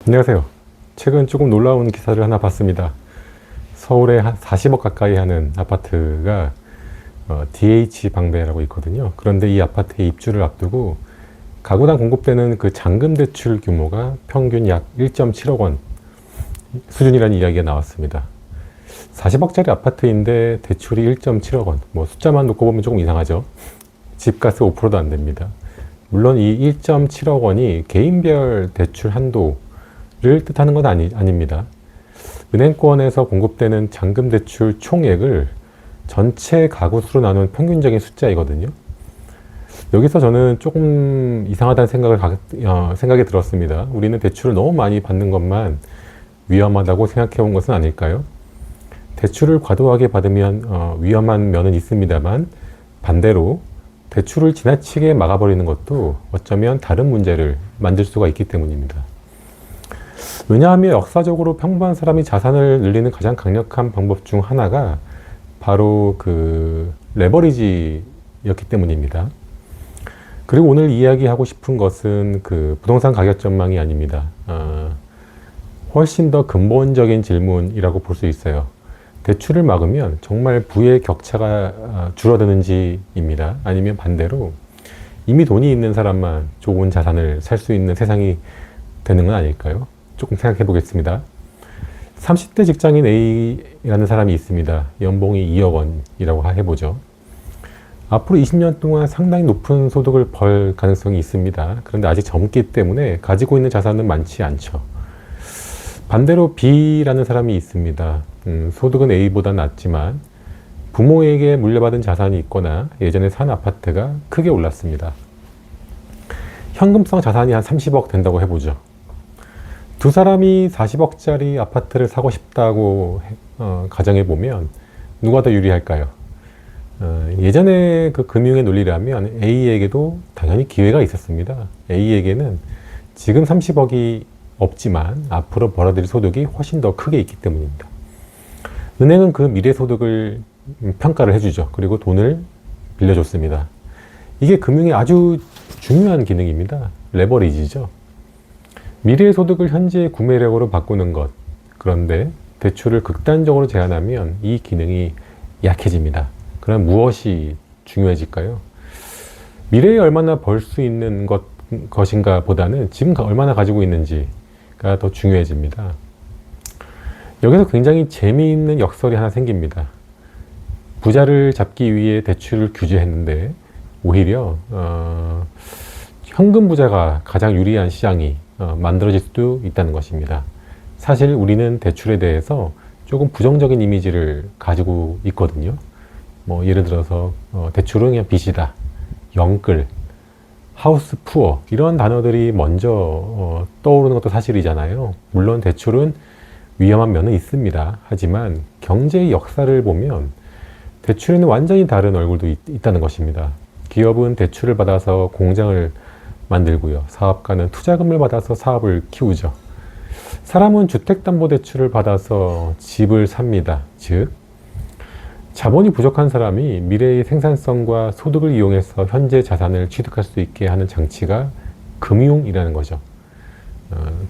안녕하세요. 최근 조금 놀라운 기사를 하나 봤습니다. 서울에 한 40억 가까이 하는 아파트가 DH 방배라고 있거든요. 그런데 이 아파트의 입주를 앞두고 가구당 공급되는 그 잔금 대출 규모가 평균 약 1.7억 원 수준이라는 이야기가 나왔습니다. 40억짜리 아파트인데 대출이 1.7억 원. 뭐 숫자만 놓고 보면 조금 이상하죠. 집값의 5%도 안 됩니다. 물론 이 1.7억 원이 개인별 대출 한도를 뜻하는 건 아닙니다. 은행권에서 공급되는 잔금 대출 총액을 전체 가구 수로 나눈 평균적인 숫자이거든요. 여기서 저는 조금 이상하다는 생각이 들었습니다. 우리는 대출을 너무 많이 받는 것만 위험하다고 생각해 온 것은 아닐까요? 대출을 과도하게 받으면 위험한 면은 있습니다만 반대로 대출을 지나치게 막아버리는 것도 어쩌면 다른 문제를 만들 수가 있기 때문입니다. 왜냐하면 역사적으로 평범한 사람이 자산을 늘리는 가장 강력한 방법 중 하나가 바로 그 레버리지였기 때문입니다. 그리고 오늘 이야기하고 싶은 것은 그 부동산 가격 전망이 아닙니다. 훨씬 더 근본적인 질문이라고 볼 수 있어요. 대출을 막으면 정말 부의 격차가 줄어드는지입니다. 아니면 반대로 이미 돈이 있는 사람만 좋은 자산을 살 수 있는 세상이 되는 건 아닐까요? 조금 생각해 보겠습니다. 30대 직장인 A라는 사람이 있습니다. 연봉이 2억 원이라고 해보죠. 앞으로 20년 동안 상당히 높은 소득을 벌 가능성이 있습니다. 그런데 아직 젊기 때문에 가지고 있는 자산은 많지 않죠. 반대로 B라는 사람이 있습니다. 소득은 A보다 낮지만 부모에게 물려받은 자산이 있거나 예전에 산 아파트가 크게 올랐습니다. 현금성 자산이 한 30억 된다고 해보죠. 두 사람이 40억짜리 아파트를 사고 싶다고 가정해보면 누가 더 유리할까요? 예전에 그 금융의 논리라면 A에게도 당연히 기회가 있었습니다. A에게는 지금 30억이 없지만 앞으로 벌어들일 소득이 훨씬 더 크게 있기 때문입니다. 은행은 그 미래 소득을 평가를 해주죠. 그리고 돈을 빌려줬습니다. 이게 금융의 아주 중요한 기능입니다. 레버리지죠. 미래의 소득을 현재의 구매력으로 바꾸는 것. 그런데 대출을 극단적으로 제한하면 이 기능이 약해집니다. 그럼 무엇이 중요해질까요? 미래에 얼마나 벌 수 있는 것인가 보다는 지금 얼마나 가지고 있는지가 더 중요해집니다. 여기서 굉장히 재미있는 역설이 하나 생깁니다. 부자를 잡기 위해 대출을 규제했는데 오히려 현금 부자가 가장 유리한 시장이 만들어질 수도 있다는 것입니다. 사실 우리는 대출에 대해서 조금 부정적인 이미지를 가지고 있거든요. 뭐 예를 들어서 대출은 그냥 빚이다, 영끌, 하우스 푸어 이런 단어들이 먼저 떠오르는 것도 사실이잖아요. 물론 대출은 위험한 면은 있습니다. 하지만 경제의 역사를 보면 대출에는 완전히 다른 얼굴도 있다는 것입니다. 기업은 대출을 받아서 공장을 만들고요. 사업가는 투자금을 받아서 사업을 키우죠. 사람은 주택담보대출을 받아서 집을 삽니다. 즉, 자본이 부족한 사람이 미래의 생산성과 소득을 이용해서 현재 자산을 취득할 수 있게 하는 장치가 금융이라는 거죠.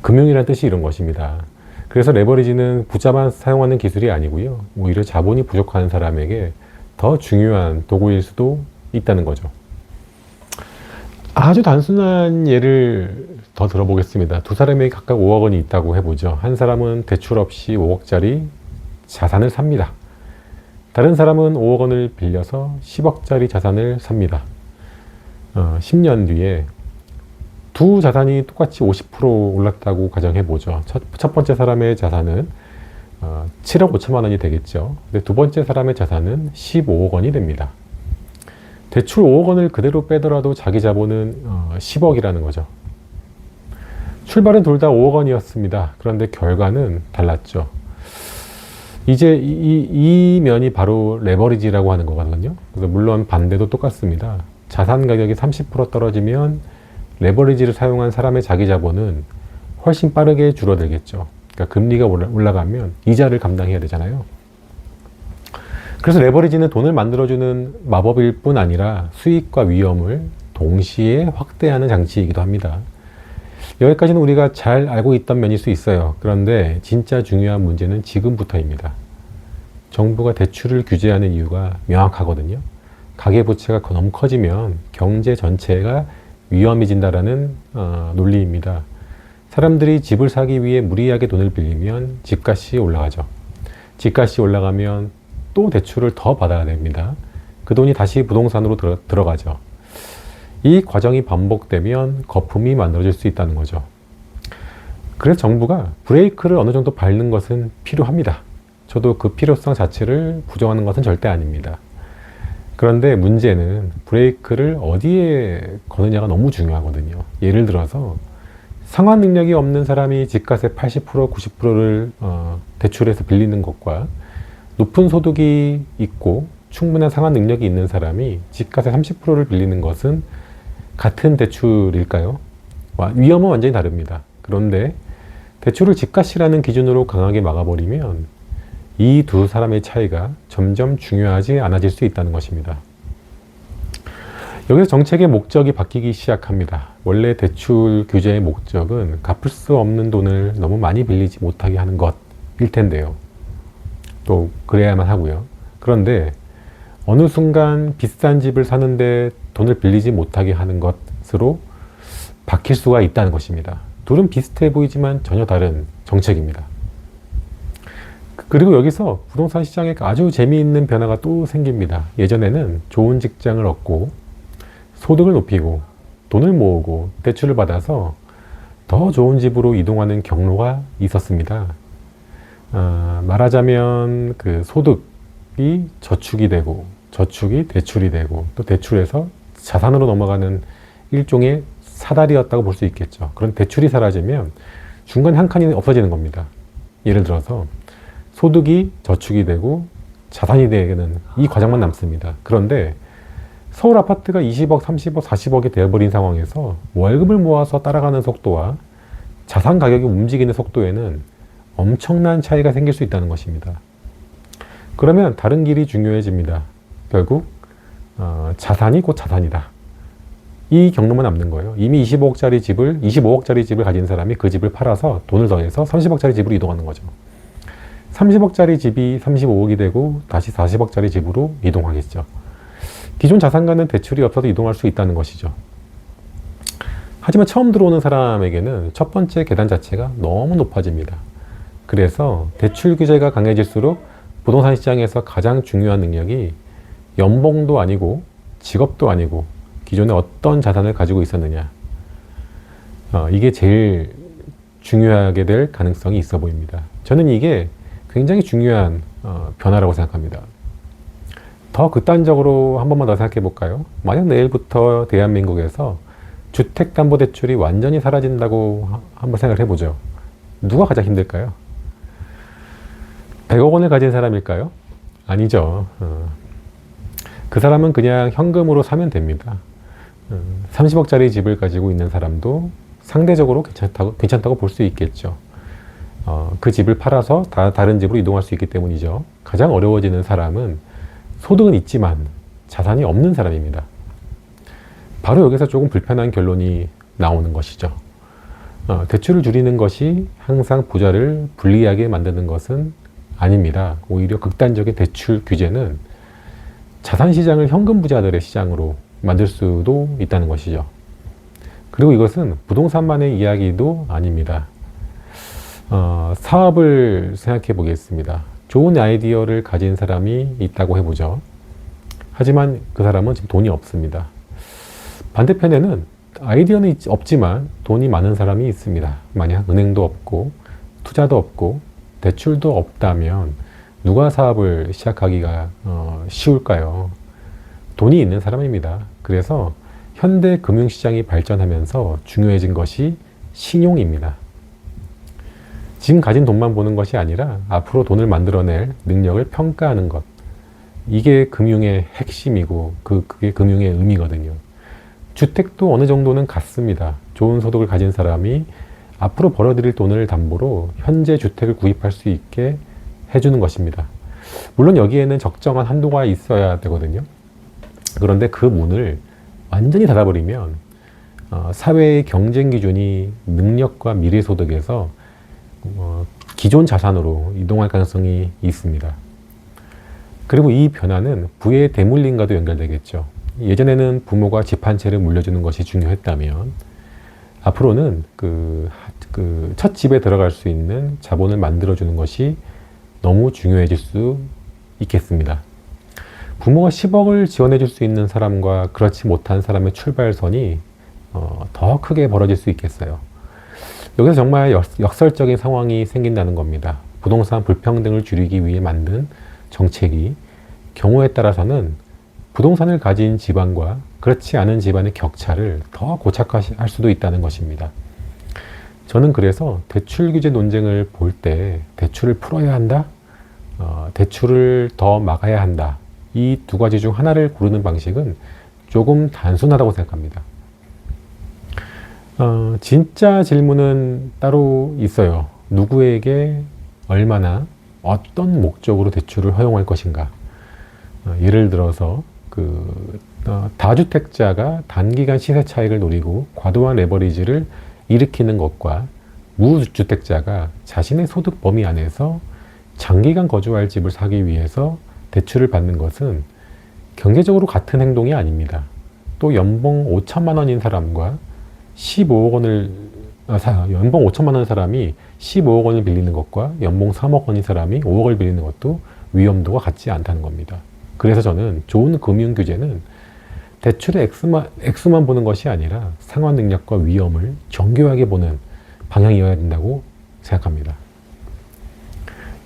금융이라는 뜻이 이런 것입니다. 그래서 레버리지는 부자만 사용하는 기술이 아니고요. 오히려 자본이 부족한 사람에게 더 중요한 도구일 수도 있다는 거죠. 아주 단순한 예를 더 들어보겠습니다. 두 사람에게 각각 5억 원이 있다고 해보죠. 한 사람은 대출 없이 5억짜리 자산을 삽니다. 다른 사람은 5억 원을 빌려서 10억짜리 자산을 삽니다. 10년 뒤에 두 자산이 똑같이 50% 올랐다고 가정해보죠. 첫 번째 사람의 자산은 7억 5천만 원이 되겠죠. 근데 두 번째 사람의 자산은 15억 원이 됩니다. 대출 5억 원을 그대로 빼더라도 자기 자본은 10억이라는 거죠. 출발은 둘 다 5억 원이었습니다. 그런데 결과는 달랐죠. 이제 이 면이 바로 레버리지라고 하는 거거든요. 그래서 물론 반대도 똑같습니다. 자산 가격이 30% 떨어지면 레버리지를 사용한 사람의 자기 자본은 훨씬 빠르게 줄어들겠죠. 그러니까 금리가 올라가면 이자를 감당해야 되잖아요. 그래서 레버리지는 돈을 만들어주는 마법일 뿐 아니라 수익과 위험을 동시에 확대하는 장치이기도 합니다. 여기까지는 우리가 잘 알고 있던 면일 수 있어요. 그런데 진짜 중요한 문제는 지금부터입니다. 정부가 대출을 규제하는 이유가 명확하거든요. 가계부채가 너무 커지면 경제 전체가 위험해진다라는 논리입니다. 사람들이 집을 사기 위해 무리하게 돈을 빌리면 집값이 올라가죠. 집값이 올라가면 또 대출을 더 받아야 됩니다. 그 돈이 다시 부동산으로 들어가죠. 이 과정이 반복되면 거품이 만들어질 수 있다는 거죠. 그래서 정부가 브레이크를 어느 정도 밟는 것은 필요합니다. 저도 그 필요성 자체를 부정하는 것은 절대 아닙니다. 그런데 문제는 브레이크를 어디에 거느냐가 너무 중요하거든요. 예를 들어서 상환 능력이 없는 사람이 집값의 80%, 90%를 대출해서 빌리는 것과 높은 소득이 있고 충분한 상환 능력이 있는 사람이 집값의 30%를 빌리는 것은 같은 대출일까요? 위험은 완전히 다릅니다. 그런데 대출을 집값이라는 기준으로 강하게 막아버리면 이 두 사람의 차이가 점점 중요하지 않아질 수 있다는 것입니다. 여기서 정책의 목적이 바뀌기 시작합니다. 원래 대출 규제의 목적은 갚을 수 없는 돈을 너무 많이 빌리지 못하게 하는 것일 텐데요. 또 그래야만 하고요. 그런데 어느 순간 비싼 집을 사는데 돈을 빌리지 못하게 하는 것으로 바뀔 수가 있다는 것입니다. 둘은 비슷해 보이지만 전혀 다른 정책입니다. 그리고 여기서 부동산 시장에 아주 재미있는 변화가 또 생깁니다. 예전에는 좋은 직장을 얻고 소득을 높이고 돈을 모으고 대출을 받아서 더 좋은 집으로 이동하는 경로가 있었습니다. 말하자면 그 소득이 저축이 되고 저축이 대출이 되고 또 대출에서 자산으로 넘어가는 일종의 사다리였다고 볼 수 있겠죠. 그런 대출이 사라지면 중간에 한 칸이 없어지는 겁니다. 예를 들어서 소득이 저축이 되고 자산이 되는 이 과정만 남습니다. 그런데 서울 아파트가 20억, 30억, 40억이 되어버린 상황에서 월급을 모아서 따라가는 속도와 자산 가격이 움직이는 속도에는 엄청난 차이가 생길 수 있다는 것입니다. 그러면 다른 길이 중요해집니다. 결국 자산이 곧 자산이다. 이 경로만 남는 거예요. 이미 25억짜리 집을 가진 사람이 그 집을 팔아서 돈을 더해서 30억짜리 집으로 이동하는 거죠. 30억짜리 집이 35억이 되고 다시 40억짜리 집으로 이동하겠죠. 기존 자산가는 대출이 없어서 이동할 수 있다는 것이죠. 하지만 처음 들어오는 사람에게는 첫 번째 계단 자체가 너무 높아집니다. 그래서 대출 규제가 강해질수록 부동산 시장에서 가장 중요한 능력이 연봉도 아니고 직업도 아니고 기존에 어떤 자산을 가지고 있었느냐. 이게 제일 중요하게 될 가능성이 있어 보입니다. 저는 이게 굉장히 중요한 변화라고 생각합니다. 더 극단적으로 한 번만 더 생각해 볼까요? 만약 내일부터 대한민국에서 주택담보대출이 완전히 사라진다고 한번 생각을 해보죠. 누가 가장 힘들까요? 100억 원을 가진 사람일까요? 아니죠. 그 사람은 그냥 현금으로 사면 됩니다. 30억짜리 집을 가지고 있는 사람도 상대적으로 괜찮다고 볼 수 있겠죠. 그 집을 팔아서 다른 집으로 이동할 수 있기 때문이죠. 가장 어려워지는 사람은 소득은 있지만 자산이 없는 사람입니다. 바로 여기서 조금 불편한 결론이 나오는 것이죠. 대출을 줄이는 것이 항상 부자를 불리하게 만드는 것은 아닙니다. 오히려 극단적인 대출 규제는 자산시장을 현금 부자들의 시장으로 만들 수도 있다는 것이죠. 그리고 이것은 부동산만의 이야기도 아닙니다. 사업을 생각해 보겠습니다. 좋은 아이디어를 가진 사람이 있다고 해보죠. 하지만 그 사람은 지금 돈이 없습니다. 반대편에는 아이디어는 없지만 돈이 많은 사람이 있습니다. 만약 은행도 없고 투자도 없고 대출도 없다면 누가 사업을 시작하기가 쉬울까요? 돈이 있는 사람입니다. 그래서 현대 금융시장이 발전하면서 중요해진 것이 신용입니다. 지금 가진 돈만 보는 것이 아니라 앞으로 돈을 만들어낼 능력을 평가하는 것. 이게 금융의 핵심이고 그게 금융의 의미거든요. 주택도 어느 정도는 같습니다. 좋은 소득을 가진 사람이 앞으로 벌어들일 돈을 담보로 현재 주택을 구입할 수 있게 해주는 것입니다. 물론 여기에는 적정한 한도가 있어야 되거든요. 그런데 그 문을 완전히 닫아버리면 사회의 경쟁 기준이 능력과 미래소득에서 기존 자산으로 이동할 가능성이 있습니다. 그리고 이 변화는 부의 대물림과도 연결되겠죠. 예전에는 부모가 집 한 채를 물려주는 것이 중요했다면 앞으로는 그 첫 집에 들어갈 수 있는 자본을 만들어주는 것이 너무 중요해질 수 있겠습니다. 부모가 10억을 지원해 줄 수 있는 사람과 그렇지 못한 사람의 출발선이 더 크게 벌어질 수 있겠어요. 여기서 정말 역설적인 상황이 생긴다는 겁니다. 부동산 불평등을 줄이기 위해 만든 정책이 경우에 따라서는 부동산을 가진 집안과 그렇지 않은 집안의 격차를 더 고착화할 수도 있다는 것입니다. 저는 그래서 대출 규제 논쟁을 볼 때 대출을 풀어야 한다, 대출을 더 막아야 한다, 이 두 가지 중 하나를 고르는 방식은 조금 단순하다고 생각합니다. 진짜 질문은 따로 있어요. 누구에게 얼마나 어떤 목적으로 대출을 허용할 것인가. 예를 들어서 다주택자가 단기간 시세 차익을 노리고 과도한 레버리지를 일으키는 것과 무주택자가 자신의 소득 범위 안에서 장기간 거주할 집을 사기 위해서 대출을 받는 것은 경제적으로 같은 행동이 아닙니다. 또 연봉 5천만 원인 사람과 15억 원을 연봉 5천만 원 사람이 15억 원을 빌리는 것과 연봉 3억 원인 사람이 5억을 빌리는 것도 위험도가 같지 않다는 겁니다. 그래서 저는 좋은 금융 규제는 대출의 액수만 보는 것이 아니라 상환 능력과 위험을 정교하게 보는 방향이어야 된다고 생각합니다.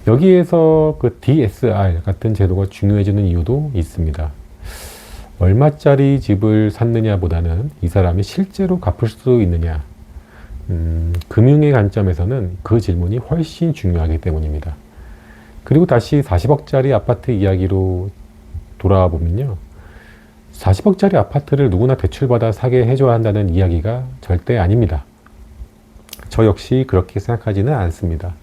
여기에서 DSR 같은 제도가 중요해지는 이유도 있습니다. 얼마짜리 집을 샀느냐보다는 이 사람이 실제로 갚을 수 있느냐, 금융의 관점에서는 그 질문이 훨씬 중요하기 때문입니다. 그리고 다시 40억짜리 아파트 이야기로 돌아와 보면요, 40억짜리 아파트를 누구나 대출받아 사게 해줘야 한다는 이야기가 절대 아닙니다. 저 역시 그렇게 생각하지는 않습니다.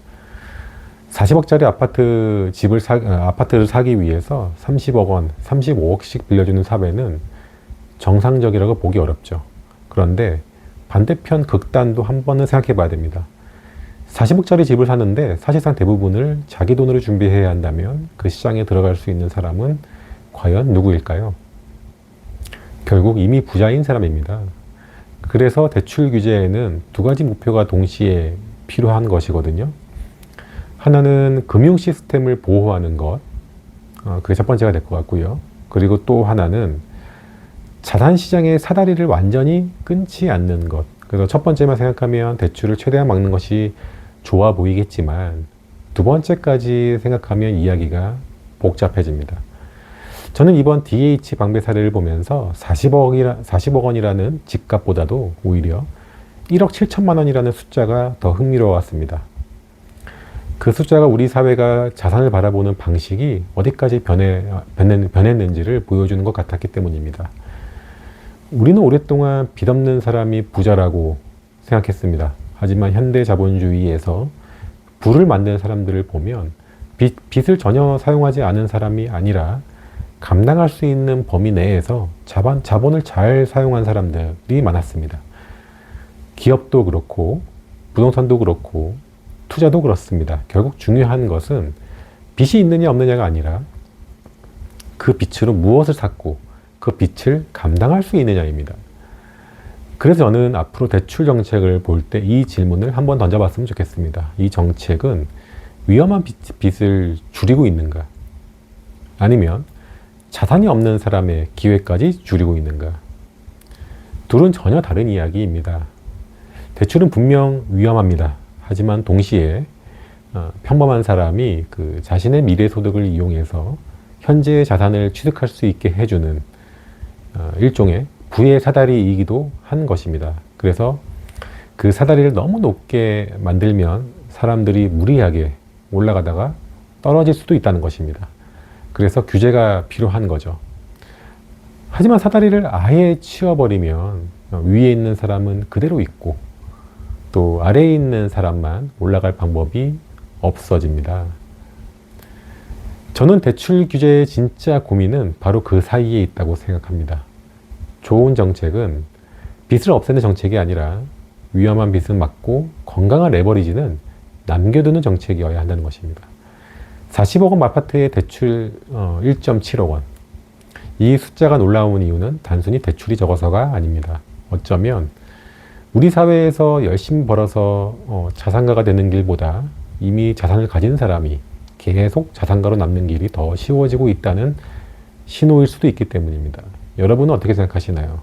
40억짜리 아파트를 사기 위해서 30억 원, 35억씩 빌려주는 사회는 정상적이라고 보기 어렵죠. 그런데 반대편 극단도 한 번은 생각해 봐야 됩니다. 40억짜리 집을 사는데 사실상 대부분을 자기 돈으로 준비해야 한다면 그 시장에 들어갈 수 있는 사람은 과연 누구일까요? 결국 이미 부자인 사람입니다. 그래서 대출 규제에는 두 가지 목표가 동시에 필요한 것이거든요. 하나는 금융 시스템을 보호하는 것, 그게 첫 번째가 될 것 같고요. 그리고 또 하나는 자산 시장의 사다리를 완전히 끊지 않는 것. 그래서 첫 번째만 생각하면 대출을 최대한 막는 것이 좋아 보이겠지만 두 번째까지 생각하면 이야기가 복잡해집니다. 저는 이번 DH 방배 사례를 보면서 40억 원이라는 집값보다도 오히려 1억 7천만 원이라는 숫자가 더 흥미로웠습니다. 그 숫자가 우리 사회가 자산을 바라보는 방식이 어디까지 변했는지를 보여주는 것 같았기 때문입니다. 우리는 오랫동안 빚 없는 사람이 부자라고 생각했습니다. 하지만 현대 자본주의에서 부를 만드는 사람들을 보면 빚을 전혀 사용하지 않은 사람이 아니라 감당할 수 있는 범위 내에서 자본을 잘 사용한 사람들이 많았습니다. 기업도 그렇고 부동산도 그렇고 투자도 그렇습니다. 결국 중요한 것은 빚이 있느냐 없느냐가 아니라 그 빚으로 무엇을 샀고 그 빚을 감당할 수 있느냐입니다. 그래서 저는 앞으로 대출 정책을 볼 때 이 질문을 한번 던져봤으면 좋겠습니다. 이 정책은 위험한 빚을 줄이고 있는가? 아니면 자산이 없는 사람의 기회까지 줄이고 있는가? 둘은 전혀 다른 이야기입니다. 대출은 분명 위험합니다. 하지만 동시에 평범한 사람이 자신의 미래 소득을 이용해서 현재의 자산을 취득할 수 있게 해주는 일종의 부의 사다리이기도 한 것입니다. 그래서 그 사다리를 너무 높게 만들면 사람들이 무리하게 올라가다가 떨어질 수도 있다는 것입니다. 그래서 규제가 필요한 거죠. 하지만 사다리를 아예 치워버리면 위에 있는 사람은 그대로 있고 또 아래에 있는 사람만 올라갈 방법이 없어집니다. 저는 대출 규제의 진짜 고민은 바로 그 사이에 있다고 생각합니다. 좋은 정책은 빚을 없애는 정책이 아니라 위험한 빚은 막고 건강한 레버리지는 남겨두는 정책이어야 한다는 것입니다. 40억 원 아파트의 대출 1.7억 원. 이 숫자가 놀라운 이유는 단순히 대출이 적어서가 아닙니다. 어쩌면 우리 사회에서 열심히 벌어서 자산가가 되는 길보다 이미 자산을 가진 사람이 계속 자산가로 남는 길이 더 쉬워지고 있다는 신호일 수도 있기 때문입니다. 여러분은 어떻게 생각하시나요?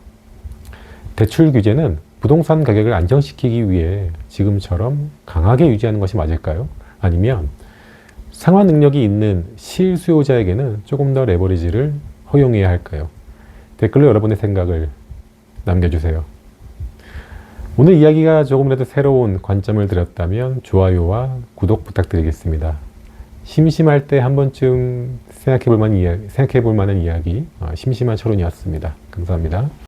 대출 규제는 부동산 가격을 안정시키기 위해 지금처럼 강하게 유지하는 것이 맞을까요? 아니면 상환 능력이 있는 실수요자에게는 조금 더 레버리지를 허용해야 할까요? 댓글로 여러분의 생각을 남겨주세요. 오늘 이야기가 조금이라도 새로운 관점을 드렸다면 좋아요와 구독 부탁드리겠습니다. 심심할 때 한 번쯤 생각해 볼 만한 이야기, 심심한 철원이었습니다. 감사합니다.